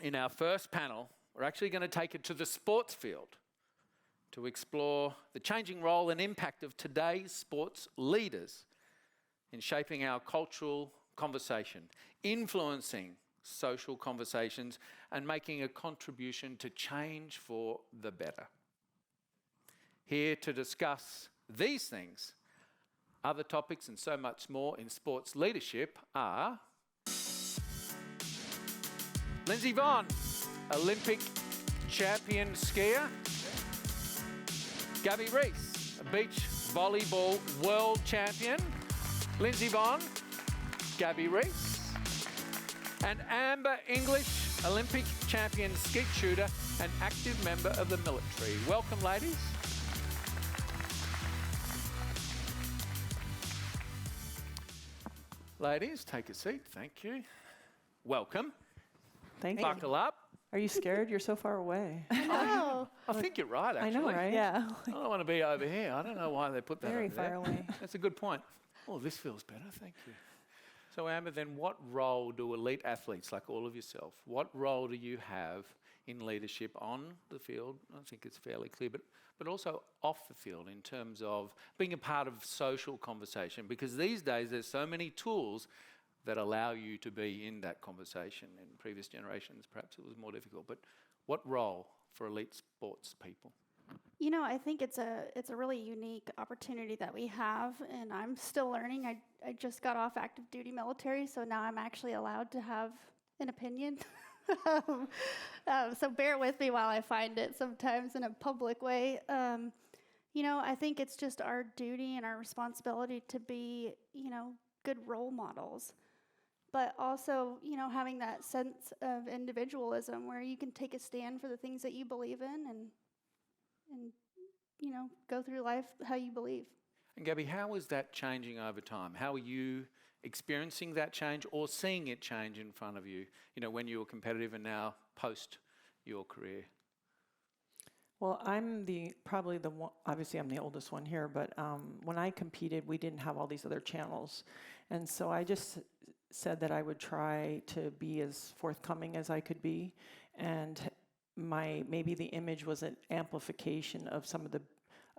In our first panel, we're actually going to take it to the sports field to explore the changing role and impact of today's sports leaders in shaping our cultural conversation, influencing social conversations, and making a contribution to change for the better. Here to discuss these things, other topics and so much more in sports leadership are Lindsey Vonn, Olympic champion skier. Gabby Reece, a beach volleyball world champion. Lindsey Vonn, Gabby Reece. And Amber English, Olympic champion skeet shooter and active member of the military. Welcome, ladies. Ladies, take a seat. Thank you. Welcome. Thank you. Buckle up. Are you scared? You're so far away. I think you're right, actually. I know, right? Yeah. I don't want to be over here. I don't know why they put that Very over far there. away. That's a good point. Oh, this feels better. Thank you. So, Amber, then what role do elite athletes like all of yourself, what role do you have in leadership on the field? I think it's fairly clear, but also off the field in terms of being a part of social conversation, because these days there's so many tools that allow you to be in that conversation. In previous generations, perhaps it was more difficult. But what role for elite sports people? You know, I think it's a really unique opportunity that we have, and I'm still learning. I just got off active duty military, so now I'm actually allowed to have an opinion. So bear with me while I find it sometimes in a public way. You know, I think it's just our duty and our responsibility to be, you know, good role models. But also, you know, having that sense of individualism where you can take a stand for the things that you believe in and you know, go through life how you believe. And Gabby, how is that changing over time? How are you experiencing that change or seeing it change in front of you, you know, when you were competitive and now post your career? Well, I'm probably the one, obviously I'm the oldest one here, but when I competed, we didn't have all these other channels. And so I just said that I would try to be as forthcoming as I could be. And maybe the image was an amplification of some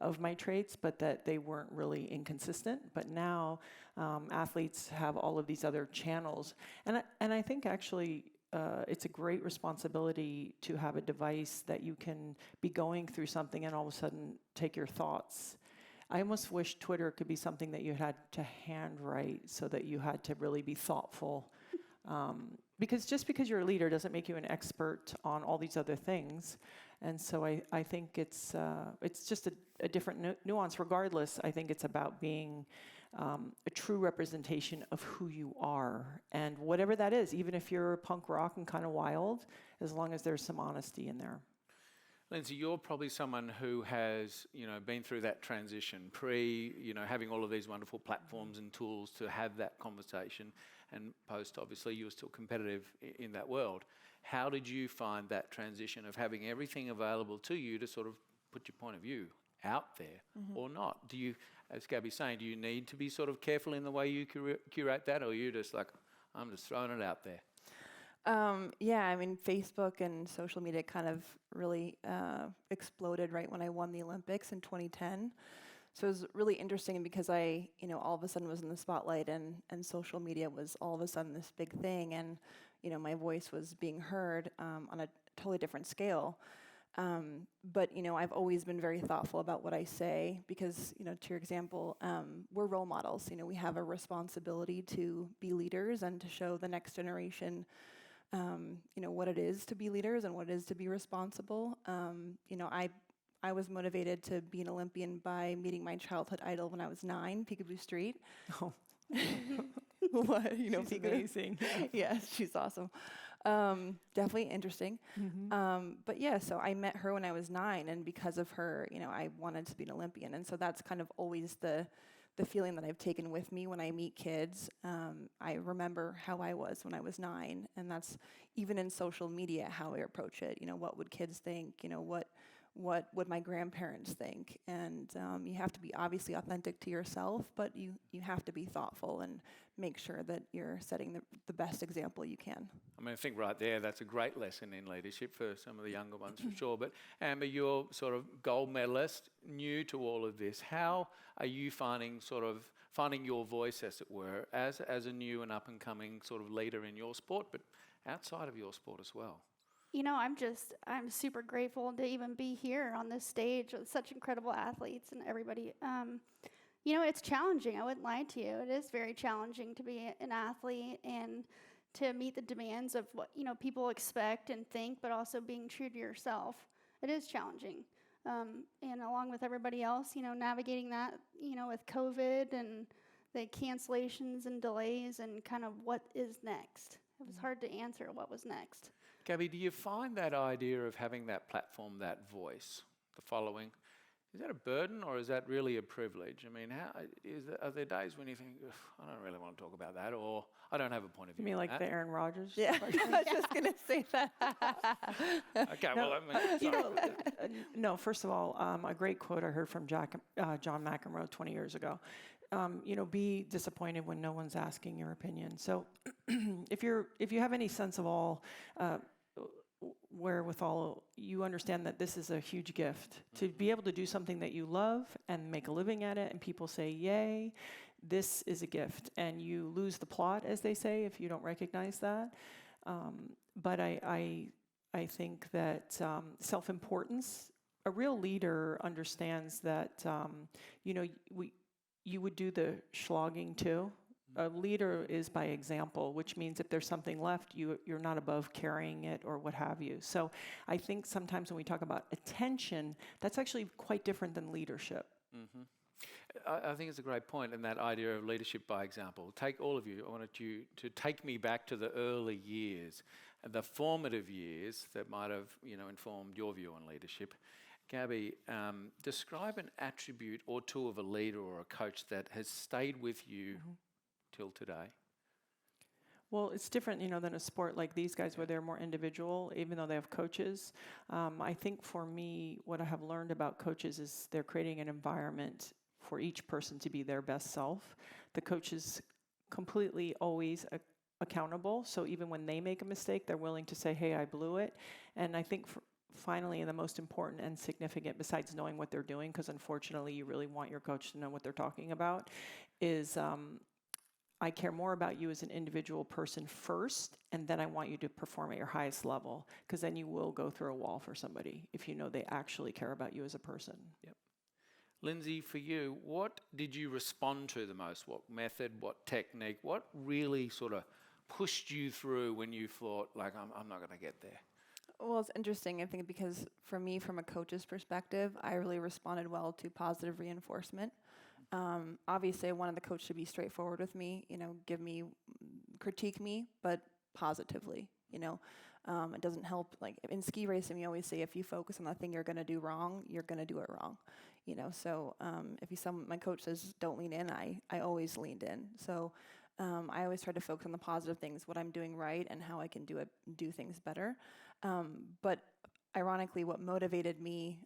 of my traits, but that they weren't really inconsistent. But now athletes have all of these other channels. And I think actually it's a great responsibility to have a device that you can be going through something and all of a sudden take your thoughts. I almost wish Twitter could be something that you had to handwrite so that you had to really be thoughtful. Because just because you're a leader doesn't make you an expert on all these other things. And so I think it's just a different nuance. Regardless, I think it's about being a true representation of who you are. And whatever that is, even if you're punk rock and kind of wild, as long as there's some honesty in there. Lindsey, you're probably someone who has, you know, been through that transition, you know, having all of these wonderful platforms and tools to have that conversation, and post, obviously, you were still competitive in that world. How did you find that transition of having everything available to you to sort of put your point of view out there or not? Do you, as Gabby's saying, do you need to be sort of careful in the way you curate that, or are you just like, I'm just throwing it out there? Yeah, I mean, Facebook and social media kind of really exploded right when I won the Olympics in 2010. So it was really interesting because I, you know, all of a sudden was in the spotlight and social media was all of a sudden this big thing, and, you know, my voice was being heard on a totally different scale. But, you know, I've always been very thoughtful about what I say because, you know, to your example, we're role models. You know, we have a responsibility to be leaders and to show the next generation you know, what it is to be leaders and what it is to be responsible. You know, I was motivated to be an Olympian by meeting my childhood idol when I was 9, Peekaboo Street. Oh. What? You know, she's amazing. Yeah, she's awesome. Definitely interesting. But yeah, so I met her when I was 9, and because of her, you know, I wanted to be an Olympian. And so that's kind of always the feeling that I've taken with me when I meet kids. I remember how I was when I was 9, and that's even in social media how I approach it. You know, what would kids think? You know, what what would my grandparents think? And you have to be obviously authentic to yourself, but you have to be thoughtful and make sure that you're setting the best example you can. I mean, I think right there, that's a great lesson in leadership for some of the younger ones for sure. But Amber, you're sort of gold medalist, new to all of this. How are you finding your voice, as it were, as a new and up and coming sort of leader in your sport, but outside of your sport as well? You know, I'm super grateful to even be here on this stage with such incredible athletes and everybody. You know, it's challenging. I wouldn't lie to you. It is very challenging to be an athlete and to meet the demands of what, you know, people expect and think, but also being true to yourself. It is challenging. And along with everybody else, you know, navigating that, you know, with COVID and the cancellations and delays and kind of what is next. It was hard to answer what was next. Gabby, do you find that idea of having that platform, that voice, the following, is that a burden or is that really a privilege? I mean, are there days when you think, I don't really want to talk about that, or I don't have a point of view? You mean like that? the Aaron Rodgers? Yeah, I was just going to say that. Okay, No, well, I mean, No, first of all, a great quote I heard from John McEnroe 20 years ago. You know, be disappointed when no one's asking your opinion. So if you have any sense of all wherewithal, you understand that this is a huge gift. To be able to do something that you love and make a living at it and people say, yay, this is a gift. And you lose the plot, as they say, if you don't recognize that. But I think that self-importance, a real leader understands that, you know, you would do the slogging too. A leader is by example, which means if there's something left, you're not above carrying it or what have you. So I think sometimes when we talk about attention, that's actually quite different than leadership. Mm-hmm. I think it's a great point, and that idea of leadership by example. Take all of you, I wanted you to take me back to the early years, the formative years that might have, you know, informed your view on leadership. Gabby, describe an attribute or two of a leader or a coach that has stayed with you till today. Well, it's different, you know, than a sport like these guys where they're more individual, even though they have coaches. I think for me, what I have learned about coaches is they're creating an environment for each person to be their best self. The coach is completely always accountable. So even when they make a mistake, they're willing to say, hey, I blew it. And I think finally, and the most important and significant, besides knowing what they're doing, because unfortunately you really want your coach to know what they're talking about, is I care more about you as an individual person first, and then I want you to perform at your highest level, because then you will go through a wall for somebody if you know they actually care about you as a person. Yep. Lindsey, for you, what did you respond to the most? What method, what technique, what really sort of pushed you through when you thought, like, I'm not going to get there? Well, it's interesting, I think, because for me, from a coach's perspective, I really responded well to positive reinforcement. Obviously, I wanted the coach to be straightforward with me, you know, critique me, but positively, you know. It doesn't help, like, in ski racing, we always say if you focus on the thing you're going to do wrong, you're going to do it wrong, you know. So my coach says don't lean in, I always leaned in. So I always try to focus on the positive things, what I'm doing right and how I can do things better. But ironically, what motivated me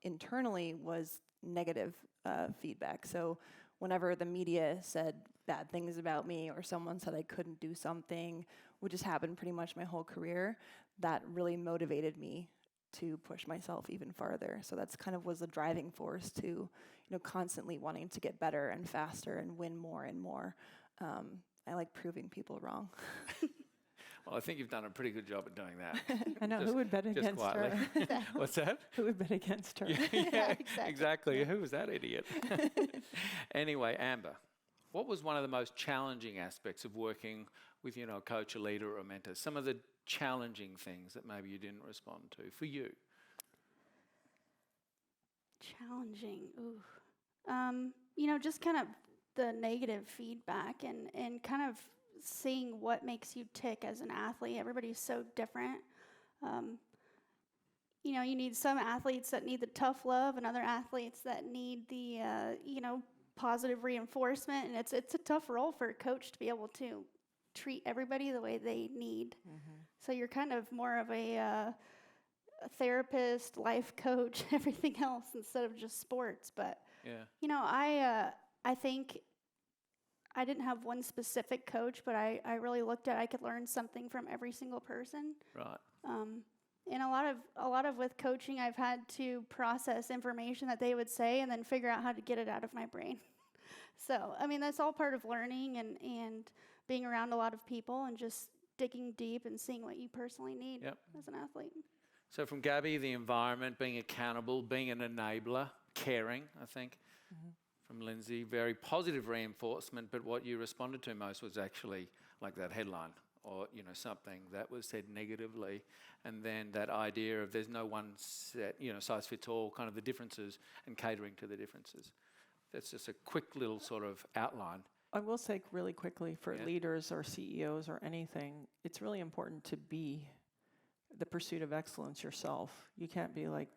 internally was negative feedback. So whenever the media said bad things about me or someone said I couldn't do something, which has happened pretty much my whole career, that really motivated me to push myself even farther. So that's kind of was the driving force to, you know, constantly wanting to get better and faster and win more and more. I like proving people wrong. Well, I think you've done a pretty good job at doing that. I know, who would bet against her? What's that? Who would bet against her? Yeah, exactly. Who was that idiot? Anyway, Amber, what was one of the most challenging aspects of working with, you know, a coach, a leader, or a mentor? Some of the challenging things that maybe you didn't respond to for you? Challenging, ooh. You know, just kind of the negative feedback and kind of seeing what makes you tick as an athlete. Everybody's so different. You know, you need some athletes that need the tough love and other athletes that need the, you know, positive reinforcement. And it's a tough role for a coach to be able to treat everybody the way they need. Mm-hmm. So you're kind of more of a a therapist, life coach, everything else instead of just sports. But Yeah. you know, I think I didn't have one specific coach, but I really looked at I could learn something from every single person. Right. And a lot of with coaching, I've had to process information that they would say and then figure out how to get it out of my brain. So, I mean, that's all part of learning and being around a lot of people and just digging deep and seeing what you personally need Yep. as an athlete. So from Gabby, the environment, being accountable, being an enabler, caring, I think. From Lindsey, very positive reinforcement, but what you responded to most was actually like that headline or, you know, something that was said negatively. And then that idea of there's no one set, you know, size fits all, kind of the differences and catering to the differences. That's just a quick little sort of outline. I will say really quickly for Yeah. leaders or CEOs or anything, it's really important to be the pursuit of excellence yourself. You can't be like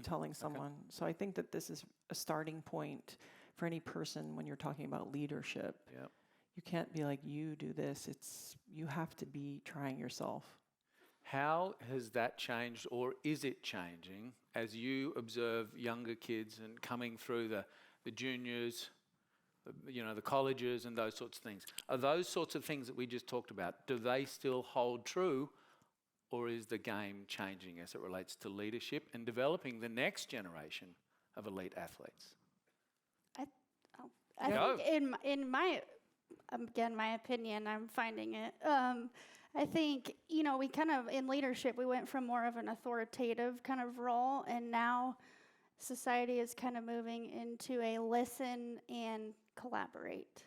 telling someone. So I think that this is a starting point for any person when you're talking about leadership. Yep. You can't be like, you do this. You have to be trying yourself. How has that changed, or is it changing as you observe younger kids and coming through the juniors, you know, the colleges and those sorts of things? Are those sorts of things that we just talked about, do they still hold true, or is the game changing as it relates to leadership and developing the next generation of elite athletes? I Go. think in my, again, my opinion, I'm finding it. I think, you know, we kind of, in leadership, we went from more of an authoritative kind of role, and now society is kind of moving into a listen and collaborate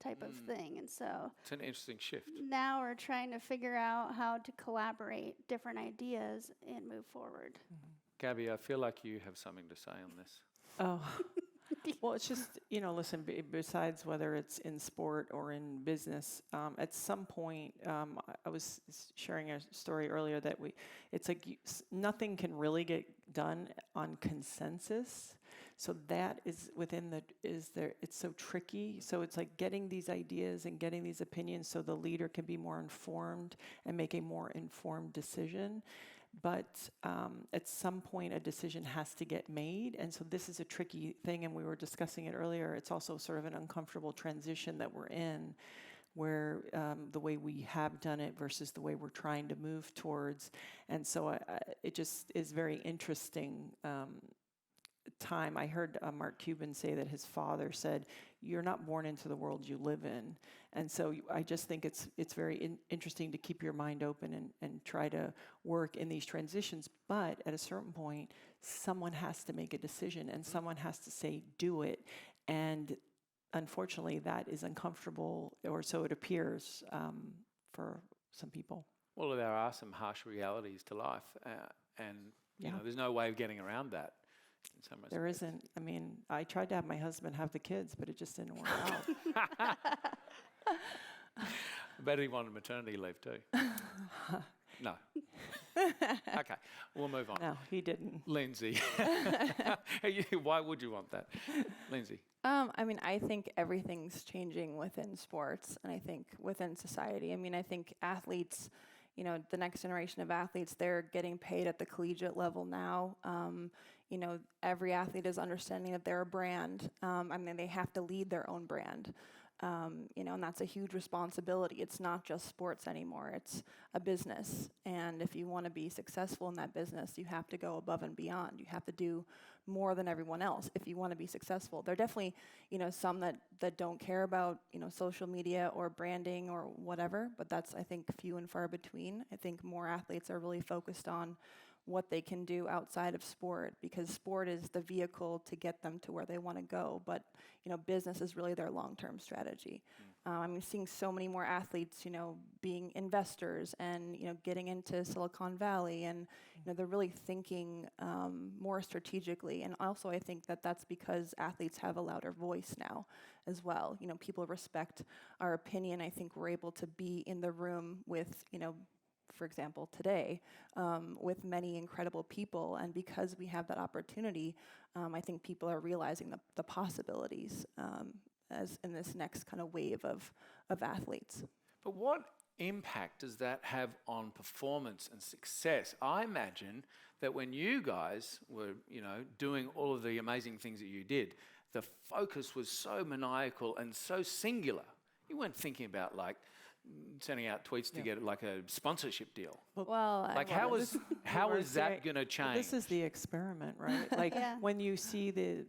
type of thing. And so It's an interesting shift. now we're trying to figure out how to collaborate different ideas and move forward. Gabby, I feel like you have something to say on this. Oh, well, it's just, you know, listen, besides whether it's in sport or in business, at some point, I was sharing a story earlier that it's like nothing can really get done on consensus. So that is it's so tricky. So it's like getting these ideas and getting these opinions so the leader can be more informed and make a more informed decision. But at some point, a decision has to get made. And so this is a tricky thing, and we were discussing it earlier. It's also sort of an uncomfortable transition that we're in, where the way we have done it versus the way we're trying to move towards. And so it just is very interesting time. I heard Mark Cuban say that his father said, "You're not born into the world you live in." And so I just think it's very interesting to keep your mind open and try to work in these transitions. But at a certain point, someone has to make a decision and someone has to say, do it. And unfortunately, that is uncomfortable, or so it appears for some people. Well, there are some harsh realities to life, and you know, there's no way of getting around that. In some respects. There isn't. I mean, I tried to have my husband have the kids, but it just didn't work out. I bet he wanted maternity leave too. No. Okay, we'll move on. No, he didn't. Lindsey. Why would you want that? Lindsey. I mean, I think everything's changing within sports, and I think within society. I mean, I think athletes, you know, the next generation of athletes, they're getting paid at the collegiate level now. You know, every athlete is understanding that they're a brand. I mean, they have to lead their own brand. You know, and that's a huge responsibility. It's not just sports anymore. It's a business. And if you want to be successful in that business, you have to go above and beyond. You have to do more than everyone else if you want to be successful. There are definitely, you know, some that don't care about, you know, social media or branding or whatever, but that's, I think, few and far between. I think more athletes are really focused on what they can do outside of sport, because sport is the vehicle to get them to where they want to go. But, you know, business is really their long-term strategy. I'm seeing so many more athletes, you know, being investors and, you know, getting into Silicon Valley, and, you know, they're really thinking more strategically. And also I think that that's because athletes have a louder voice now as well. You know, people respect our opinion. I think we're able to be in the room with, you know, for example, today, with many incredible people. And because we have that opportunity, I think people are realizing the possibilities as in this next kind of wave of athletes. But what impact does that have on performance and success? I imagine that when you guys were, doing all of the amazing things that you did, the focus was so maniacal and so singular. You weren't thinking about like sending out tweets to get like a sponsorship deal. Well, Like how is that going to change? This is the experiment, right? Like when you see the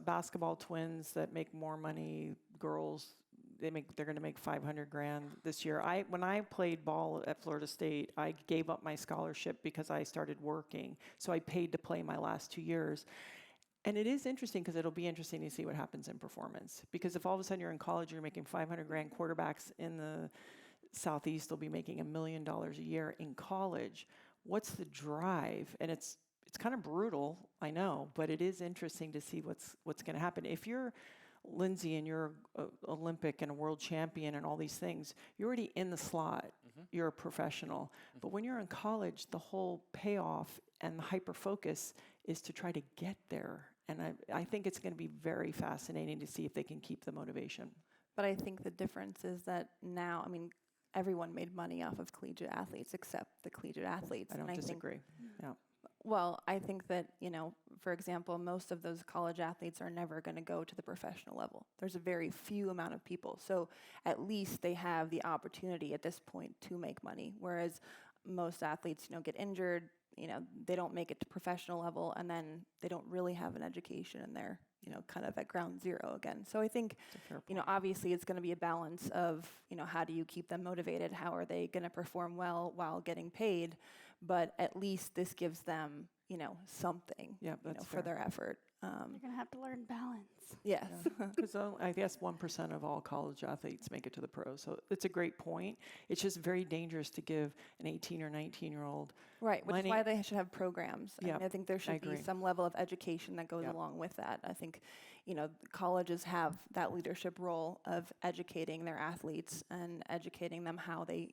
basketball twins that make more money, girls, they're going to make $500,000 this year. When I played ball at Florida State, I gave up my scholarship because I started working. So I paid to play my last 2 years. And it is interesting because it'll be interesting to see what happens in performance. Because if all of a sudden you're in college, you're making $500,000, quarterbacks in the Southeast will be making $1 million a year in college. What's the drive? And it's kind of brutal, I know, but it is interesting to see what's going to happen. If you're Lindsey and you're Olympic and a world champion and all these things, you're already in the slot. You're a professional. But when you're in college, the whole payoff and the hyper focus is to try to get there. And I think it's going to be very fascinating to see if they can keep the motivation. But I think the difference is that now, everyone made money off of collegiate athletes except the collegiate athletes. I don't disagree. Well, I think that, for example, most of those college athletes are never going to go to the professional level. There's a very few amount of people. So at least they have the opportunity at this point to make money. Whereas most athletes, get injured, they don't make it to professional level, and then they don't really have an education, and they're, kind of at ground zero again. So I think, obviously it's going to be a balance of, how do you keep them motivated? How are they going to perform well while getting paid? But at least this gives them, something for their effort. You're going to have to learn balance. Yes. Because I guess 1% of all college athletes make it to the pros. So it's a great point. It's just very dangerous to give an 18 or 19-year-old right, which money. is why they should have programs. I think there should be agree. some level of education that goes along with that. I think, colleges have that leadership role of educating their athletes and educating them how they,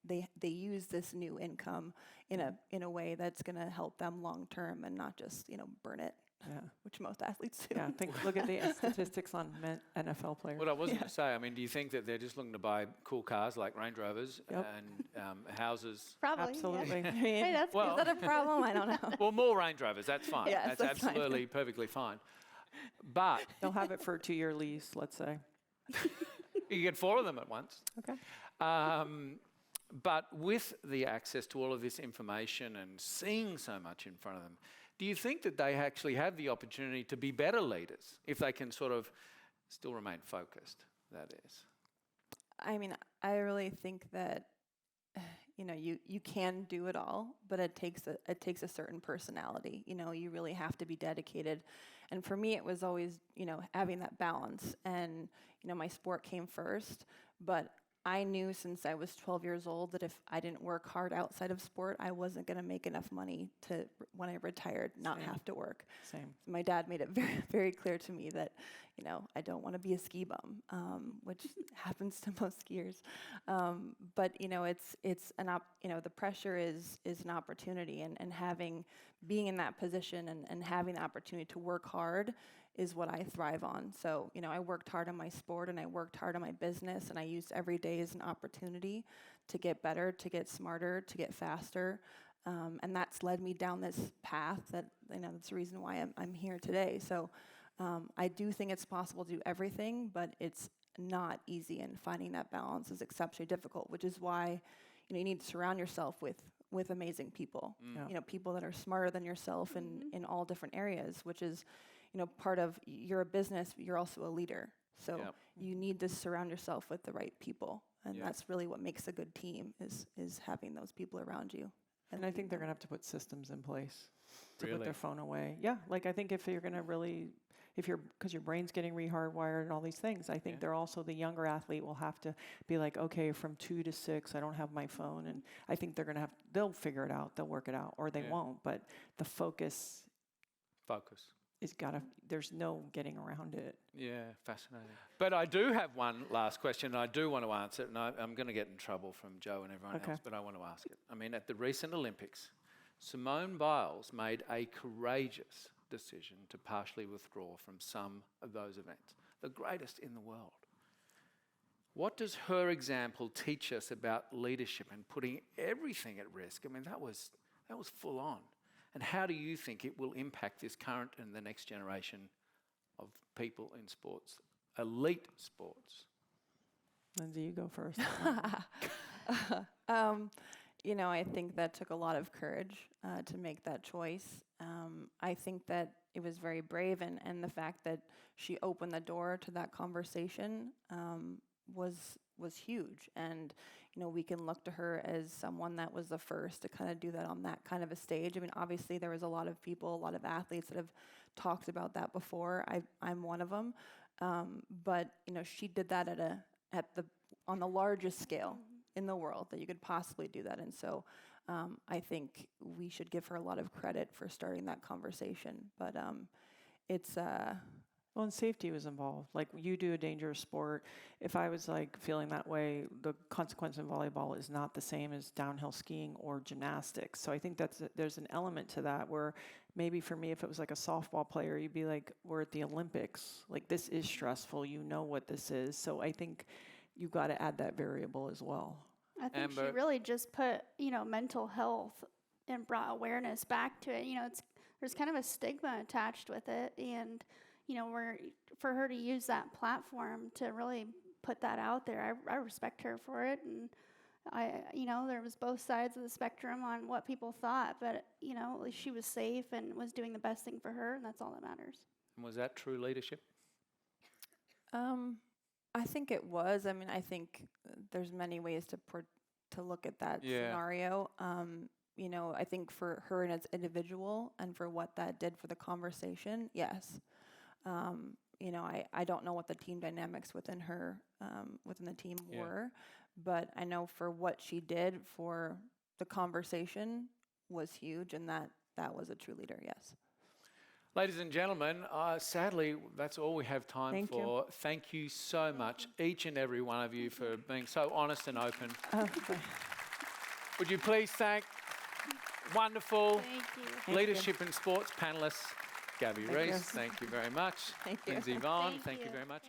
they use this new income in a way that's going to help them long term and not just, burn it. Yeah. Which most athletes do. Yeah, look at the statistics on NFL players. What I was going to say, do you think that they're just looking to buy cool cars like Range Rovers and houses? Probably. Absolutely. Yeah. Hey, that's is that a problem? I don't know. Well, more Range Rovers, that's fine. Yes, that's absolutely perfectly fine. But They'll have it for a 2-year lease, let's say. you get 4 of them at once. Okay. But with the access to all of this information and seeing so much in front of them, do you think that they actually have the opportunity to be better leaders if they can sort of still remain focused, that is? I really think that, you can do it all, but it takes a certain personality. You really have to be dedicated. And for me, it was always, having that balance. And, my sport came first, but I knew since I was 12 years old that if I didn't work hard outside of sport, I wasn't going to make enough money to, when I retired, not have to work. Same. So my dad made it very, very clear to me that, I don't want to be a ski bum, which happens to most skiers. But it's the pressure is an opportunity, and being in that position and having the opportunity to work hard is what I thrive on. So, I worked hard on my sport and I worked hard on my business, and I used every day as an opportunity to get better, to get smarter, to get faster. And that's led me down this path that, that's the reason why I'm here today. So I do think it's possible to do everything, but it's not easy, and finding that balance is exceptionally difficult, which is why, you need to surround yourself with amazing people, people that are smarter than yourself in all different areas, which is, part of, you're a business, you're also a leader. So you need to surround yourself with the right people. And that's really what makes a good team is having those people around you. And I think they're going to have to put systems in place to Really? put their phone away. Yeah, like I think if you're going to really, because your brain's getting rehardwired and all these things, I think they're also, the younger athlete will have to be like, okay, from 2 to 6, I don't have my phone. And I think they'll figure it out, they'll work it out, or they won't. But the focus is there's no getting around it. Yeah, fascinating. But I do have one last question, and I do want to answer it, and I'm going to get in trouble from Joe and everyone else, but I want to ask it. At the recent Olympics, Simone Biles made a courageous decision to partially withdraw from some of those events, the greatest in the world. What does her example teach us about leadership and putting everything at risk? That was full on. And how do you think it will impact this current and the next generation of people in sports, elite sports? Lindsey, you go first. You know, I think that took a lot of courage to make that choice. I think that it was very brave, and the fact that she opened the door to that conversation was huge. And you know, we can look to her as someone that was the first to kind of do that on that kind of a stage. I mean, obviously there was a lot of people, a lot of athletes that have talked about that before. I'm one of them, but you know, she did that on the largest scale in the world that you could possibly do that. And so I think we should give her a lot of credit for starting that conversation. But it's Well, and safety was involved. Like, you do a dangerous sport. If I was like feeling that way, the consequence in volleyball is not the same as downhill skiing or gymnastics. So I think there's an element to that where maybe for me, if it was like a softball player, you'd be like, we're at the Olympics. Like, this is stressful. You know what this is. So I think you've got to add that variable as well. I think Amber. she really just put, mental health and brought awareness back to it. There's kind of a stigma attached with it, and for her to use that platform to really put that out there, I respect her for it. And there was both sides of the spectrum on what people thought, but at least she was safe and was doing the best thing for her, and that's all that matters. And was that true leadership? I think it was. I mean, I think there's many ways to look at that scenario. I think for her and as individual and for what that did for the conversation, yes. I don't know what the team dynamics within the team were, but I know for what she did for the conversation was huge, and that was a true leader, yes. Ladies and gentlemen, sadly, that's all we have time for. Thank you so much, each and every one of you, for being so honest and open. Would you please thank wonderful leadership in sports panelists, Gabby, Reece, thank you very much. Thank you. Lindsey, Vonn, thank you very much.